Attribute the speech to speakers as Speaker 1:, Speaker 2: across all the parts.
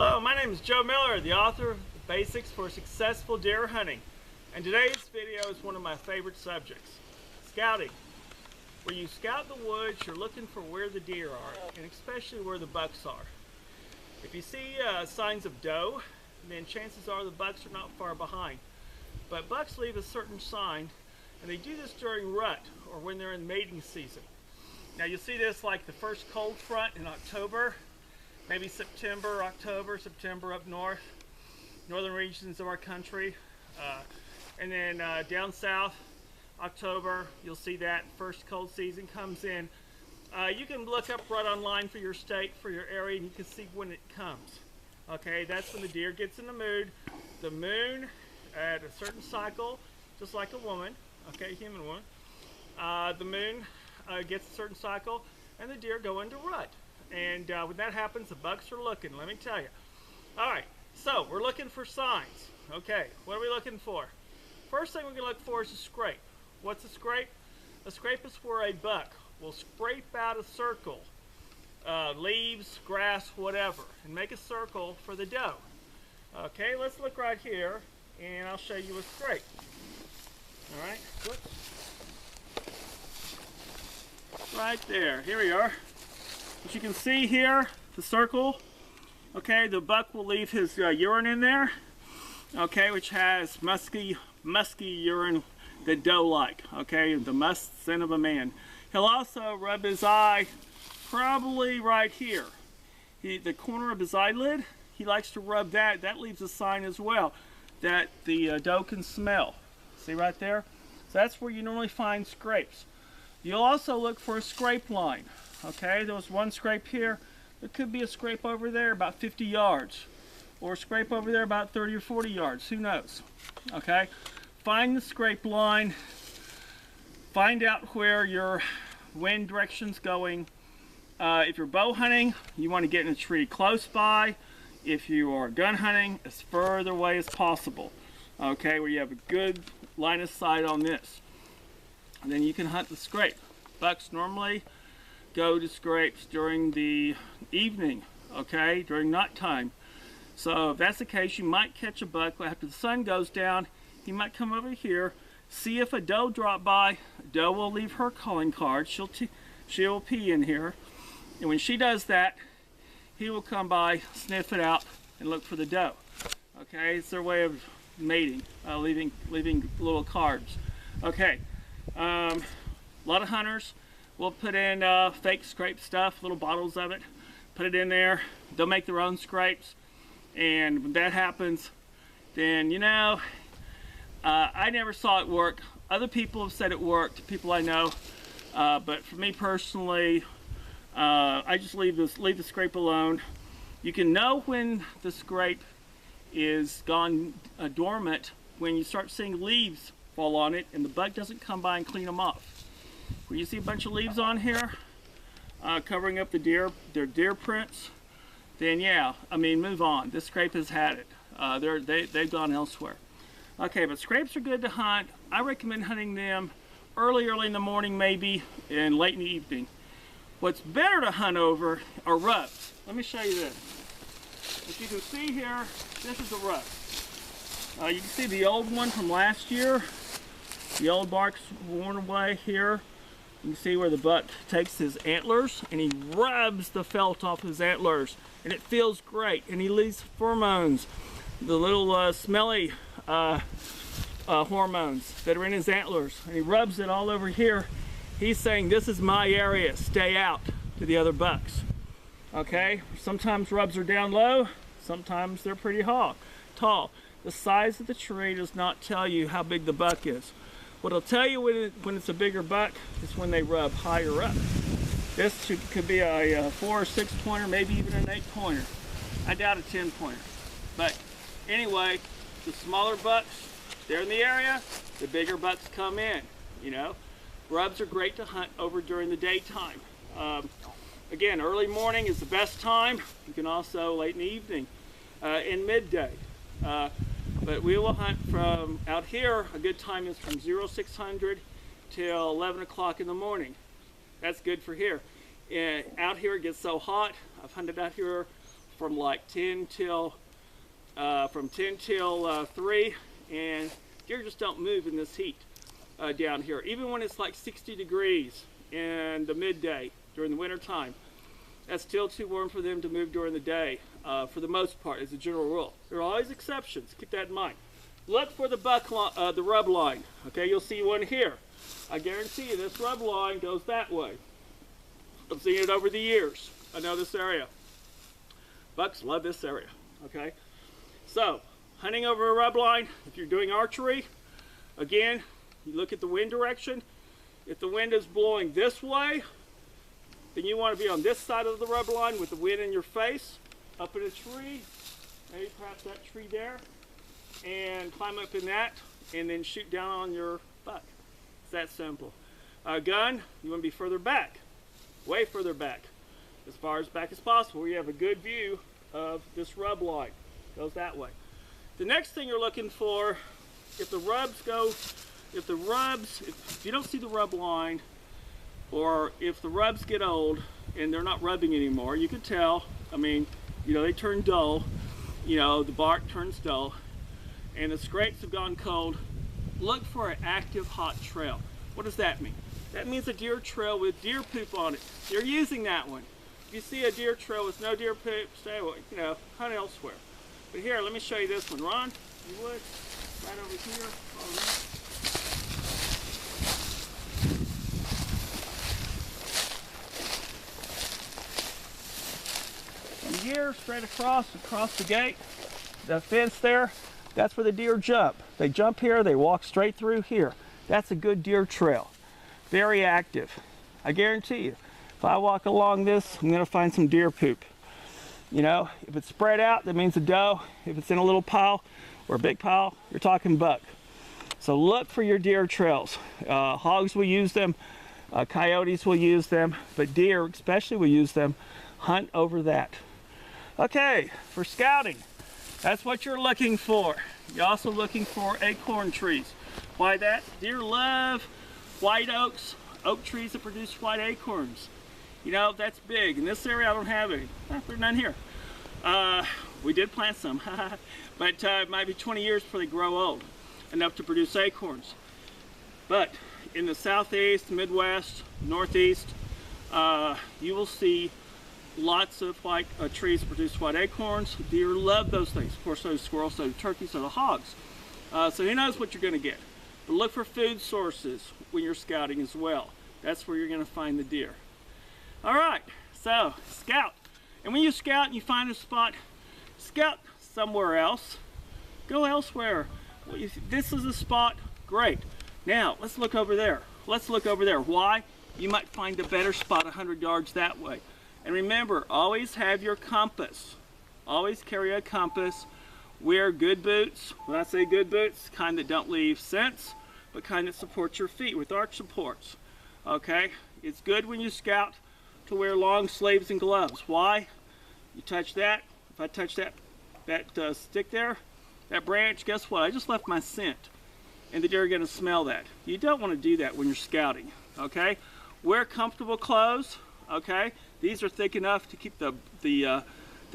Speaker 1: Hello, my name is Joe Miller, the author of The Basics for Successful Deer Hunting. And today's video is one of my favorite subjects, scouting. Where you scout the woods, you're looking for where the deer are, and especially where the bucks are. If you see signs of doe, then chances are the bucks are not far behind. But bucks leave a certain sign, and they do this during rut, or when they're in mating season. Now you'll see this like the first cold front in October, maybe September, October, September up north, northern regions of our country. And then down south, October, you'll see that first cold season comes in. You can look up right online for your state, for your area, and you can see when it comes. Okay, that's when the deer gets in the mood. The moon at a certain cycle, just like a woman, okay, human woman, the moon gets a certain cycle, and the deer go into rut. And when that happens, the bucks are looking, let me tell you. All right, so we're looking for signs. Okay, what are we looking for? First thing we're gonna look for is a scrape. What's a scrape? A scrape is where a buck will scrape out a circle, leaves, grass, whatever, and make a circle for the doe. Okay, let's look right here, and I'll show you a scrape. All right, whoops. Right there, here we are. As you can see here, the circle, okay, the buck will leave his urine in there, okay, which has musky urine that doe like, okay, the musk scent of a man. He'll also rub his eye probably right here. The corner of his eyelid, he likes to rub that. That leaves a sign as well that the doe can smell. See right there? So that's where you normally find scrapes. You'll also look for a scrape line. Okay, there was one scrape here. There could be a scrape over there about 50 yards. Or a scrape over there about 30 or 40 yards. Who knows? Okay, find the scrape line. Find out where your wind direction's going. If you're bow hunting, you want to get in a tree close by. If you are gun hunting, as further away as possible. Okay, where you have a good line of sight on this. And then you can hunt the scrape. Bucks normally go to scrapes during the evening, okay, during nighttime. So if that's the case, you might catch a buck after the sun goes down. He might come over here, see if a doe drop by. Doe will leave her calling card. She'll pee in here, and when she does that, he will come by, sniff it out, and look for the doe. Okay, it's their way of mating, leaving little cards. Okay, a lot of hunters will put in fake scrape stuff, little bottles of it, put it in there. They'll make their own scrapes, and when that happens, then you know, I never saw it work. Other people have said it worked, people I know, but for me personally, I just leave the scrape alone. You can know when the scrape is gone dormant when you start seeing leaves fall on it and the buck doesn't come by and clean them off. Where you see a bunch of leaves on here covering up their deer prints, then yeah, I mean, move on. This scrape has had it. They've gone elsewhere. Okay, but scrapes are good to hunt. I recommend hunting them early in the morning, maybe, and late in the evening. What's better to hunt over are rubs. Let me show you this. As you can see here, this is a rub. You can see the old one from last year. The old bark's worn away here. You can see where the buck takes his antlers and he rubs the felt off his antlers, and it feels great. And he leaves pheromones, the little smelly hormones that are in his antlers, and he rubs it all over here. He's saying, this is my area, stay out, to the other bucks. Okay, sometimes rubs are down low, sometimes they're pretty tall. The size of the tree does not tell you how big the buck is. What'll tell you when it's a bigger buck is when they rub higher up. This could be a 4 or 6 pointer, maybe even an 8 pointer. I doubt a 10 pointer. But anyway, the smaller bucks, they're in the area, the bigger bucks come in, you know. Rubs are great to hunt over during the daytime. Again, early morning is the best time. You can also late in the evening and midday. But we will hunt from out here. A good time is from 0600 till 11 o'clock in the morning. That's good for here. Out here it gets so hot. I've hunted out here from like 10 till 3, and deer just don't move in this heat down here. Even when it's like 60 degrees in the midday during the winter time, that's still too warm for them to move during the day, for the most part, as a general rule. There are always exceptions. Keep that in mind. Look for the the rub line. Okay, you'll see one here. I guarantee you this rub line goes that way. I've seen it over the years. I know this area. Bucks love this area. Okay, so hunting over a rub line, if you're doing archery, again, you look at the wind direction. If the wind is blowing this way, then you want to be on this side of the rub line with the wind in your face, up in a tree, maybe perhaps that tree there, and climb up in that, and then shoot down on your buck. It's that simple. Gun, you want to be further back, way further back, as far as back as possible, where you have a good view of this rub line. Goes that way. The next thing you're looking for, if you don't see the rub line, or if the rubs get old and they're not rubbing anymore, you can tell. I mean, you know, they turn dull. You know, the bark turns dull, and the scrapes have gone cold. Look for an active hot trail. What does that mean? That means a deer trail with deer poop on it. They're using that one. If you see a deer trail with no deer poop, stay away. You know, hunt elsewhere. But here, let me show you this one. Ron, you would, right over here. From here, straight across the gate, the fence there, that's where the deer jump. They jump here, they walk straight through here. That's a good deer trail. Very active. I guarantee you, if I walk along this, I'm gonna find some deer poop. You know, if it's spread out, that means a doe. If it's in a little pile or a big pile, you're talking buck. So look for your deer trails. Hogs will use them, coyotes will use them, but deer especially will use them. Hunt over that. Okay, for scouting, that's what you're looking for. You're also looking for acorn trees. Why that? Deer love white oaks, oak trees that produce white acorns. You know, that's big. In this area, I don't have any. There's none here. We did plant some, but it might be 20 years before they grow old enough to produce acorns. But in the southeast, Midwest, Northeast, you will see lots of white trees that produce white acorns. Deer love those things. Of course, so do squirrels, so do turkeys, so do hogs. So who knows what you're going to get. But look for food sources when you're scouting as well. That's where you're going to find the deer. All right, so scout. And when you scout and you find a spot, scout somewhere else. Go elsewhere. Well, if this is a spot, great. Now, let's look over there. Let's look over there. Why? You might find a better spot 100 yards that way. And remember, always have your compass. Always carry a compass. Wear good boots. When I say good boots, kind that don't leave scents, but kind that support your feet with arch supports. Okay? It's good when you scout to wear long sleeves and gloves. Why? You touch that. If I touch that stick there, that branch, guess what? I just left my scent, and the deer are going to smell that. You don't want to do that when you're scouting. Okay? Wear comfortable clothes. Okay? These are thick enough to keep the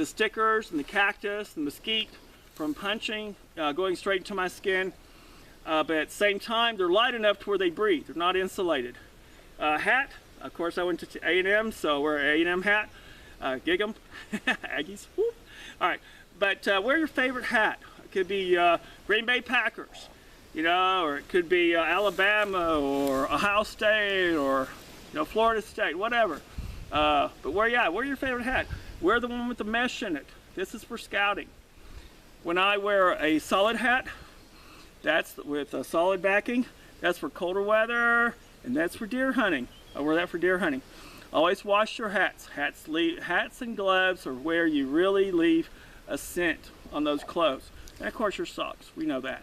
Speaker 1: stickers and the cactus and mesquite from punching, going straight into my skin. But at the same time, they're light enough to where they breathe. They're not insulated. Hat. Of course, I went to A&M, so I wear an A&M hat. Gig 'em. Aggies. Whoop. All right. But wear your favorite hat. It could be Green Bay Packers, you know, or it could be Alabama or Ohio State or, you know, Florida State, whatever. But wear your favorite hat. Wear the one with the mesh in it. This is for scouting. When I wear a solid hat, that's with a solid backing. That's for colder weather, and that's for deer hunting. I wear that for deer hunting. Always wash your hats. Hats and gloves are where you really leave a scent on those clothes. And of course your socks, we know that.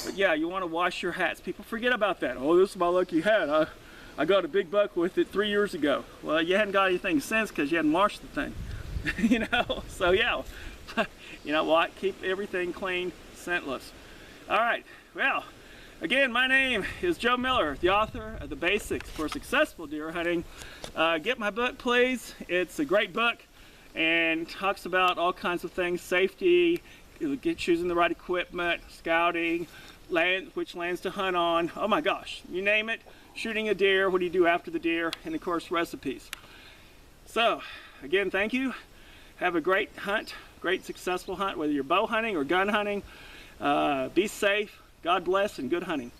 Speaker 1: But yeah, you want to wash your hats. People forget about that. Oh, this is my lucky hat. I got a big buck with it 3 years ago. Well, you hadn't got anything since because you hadn't washed the thing. You know, so yeah, you know what? Keep everything clean, scentless. All right, well, again, my name is Joe Miller, the author of The Basics for Successful Deer Hunting. Get my book, please. It's a great book. and talks about all kinds of things, safety, choosing the right equipment, scouting, which lands to hunt on, oh my gosh, you name it, shooting a deer, what do you do after the deer, and of course recipes. So again, thank you. Have a great hunt, great successful hunt, whether you're bow hunting or gun hunting. Be safe, God bless, and good hunting.